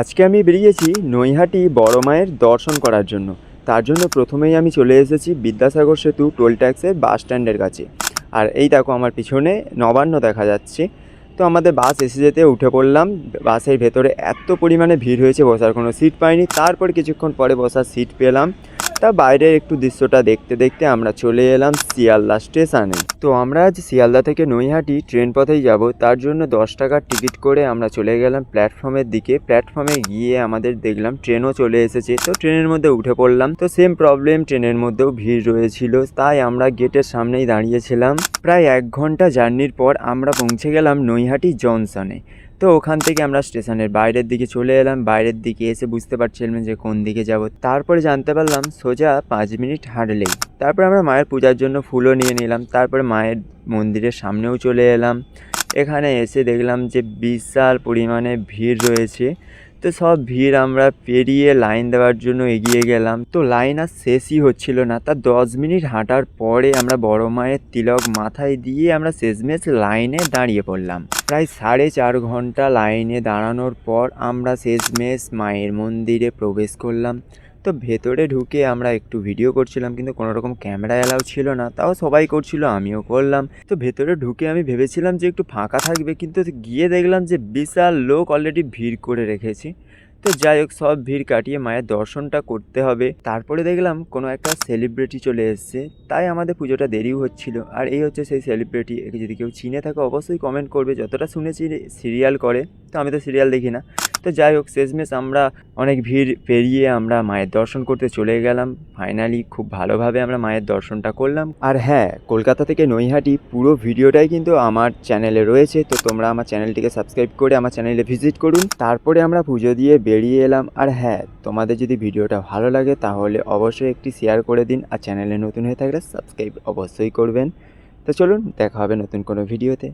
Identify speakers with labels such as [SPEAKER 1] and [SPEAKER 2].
[SPEAKER 1] আজকে আমি বেরিয়েছি নৈহাটি বড় মায়ের দর্শন করার জন্য। তার জন্য প্রথমেই আমি চলে এসেছি বিদ্যাসাগর সেতু টোল ট্যাক্সের বাস স্ট্যান্ডের কাছে। আর এই দেখো আমার পিছনে নবান্ন দেখা যাচ্ছে। তো আমাদের বাস এসে যেতে উঠে পড়লাম। বাসের ভেতরে এত পরিমাণে ভিড় হয়েছে, বসার কোনো সিট পাইনি। তারপর কিছুক্ষণ পরে বসার সিট পেলাম। তা বাইরের একটু দৃশ্যটা দেখতে দেখতে আমরা চলে এলাম শিয়ালদা স্টেশনে। তো আমরা আজ শিয়ালদা থেকে নৈহাটি ট্রেন পথেই যাব। তার জন্য 10 টাকার টিকিট করে আমরা চলে গেলাম প্ল্যাটফর্মের দিকে। প্ল্যাটফর্মে গিয়ে আমাদের দেখলাম ট্রেনও চলে এসেছে। তো ট্রেনের মধ্যে উঠে পড়লাম। তো সেম প্রবলেম, ট্রেনের মধ্যেও ভিড় রয়েছিল। তাই আমরা গেটের সামনেই দাঁড়িয়েছিলাম। প্রায় 1 ঘন্টা জার্নির পর আমরা পৌঁছে গেলাম নৈহাটি জংশনে। তো ওখান থেকে আমরা স্টেশনের বাইরের দিকে চলে এলাম। বাইরের দিকে এসে বুঝতে পারছিলাম যে কোন দিকে যাব। তারপরে জানতে পারলাম সোজা 5 মিনিট হাঁটলেই। তারপর আমরা মায়ের পূজার জন্য ফুলও নিয়ে নিলাম। তারপরে মায়ের মন্দিরের সামনেও চলে এলাম। এখানে এসে দেখলাম যে বিশাল পরিমাণে ভিড় রয়েছে। তো সব ভিড় আমরা পেরিয়ে লাইন দেওয়ার জন্য এগিয়ে গেলাম। তো লাইন আর শেষই হচ্ছিল না। তার 10 মিনিট হাঁটার পরে আমরা বড় মায়ের তিলক মাথায় দিয়ে আমরা শেষমেশ লাইনে দাঁড়িয়ে পড়লাম। প্রায় 4.5 ঘন্টা লাইনে দাঁড়ানোর পর আমরা শেষমেশ মায়ের মন্দিরে প্রবেশ করলাম। তো ভেতরে ঢুকে আমরা একটু ভিডিও করছিলাম, কিন্তু কোনো রকম ক্যামেরা অ্যালাউ ছিল না। তাও সবাই করছিল, আমিও করলাম। তো ভেতরে ঢুকে আমি ভেবেছিলাম যে একটু ফাঁকা থাকবে, কিন্তু গিয়ে দেখলাম যে বিশাল লোক অলরেডি ভিড় করে রেখেছে। তো যাই হোক, সব ভিড় কাটিয়ে মায়ের দর্শনটা করতে হবে। তারপরে দেখলাম কোনো একটা সেলিব্রিটি চলে এসছে, তাই আমাদের পুজোটা দেরিও হচ্ছিল। আর এই হচ্ছে সেই সেলিব্রিটি। একে যদি কেউ চিনে থাকে অবশ্যই কমেন্ট করবে। যতটা শুনেছি সিরিয়াল করে, তো আমি তো সিরিয়াল দেখি না। তো যাই হোক, শেষমেশ আমরা অনেক ভিড় পেরিয়ে আমরা মায়ের দর্শন করতে চলে গেলাম। ফাইনালি খুব ভালোভাবে আমরা মায়ের দর্শনটা করলাম। আর হ্যাঁ, কলকাতা থেকে নৈহাটি পুরো ভিডিওটাই কিন্তু আমার চ্যানেলে রয়েছে। তো তোমরা আমার চ্যানেলটিকে সাবস্ক্রাইব করে আমার চ্যানেলে ভিজিট করুন। তারপরে আমরা পুজো দিয়ে বেরিয়ে এলাম। আর হ্যাঁ, তোমাদের যদি ভিডিওটা ভালো লাগে তাহলে অবশ্যই একটি শেয়ার করে দিন। আর চ্যানেলে নতুন হয়ে থাকলে সাবস্ক্রাইব অবশ্যই করবেন। তো চলুন, দেখা হবে নতুন কোনো ভিডিওতে।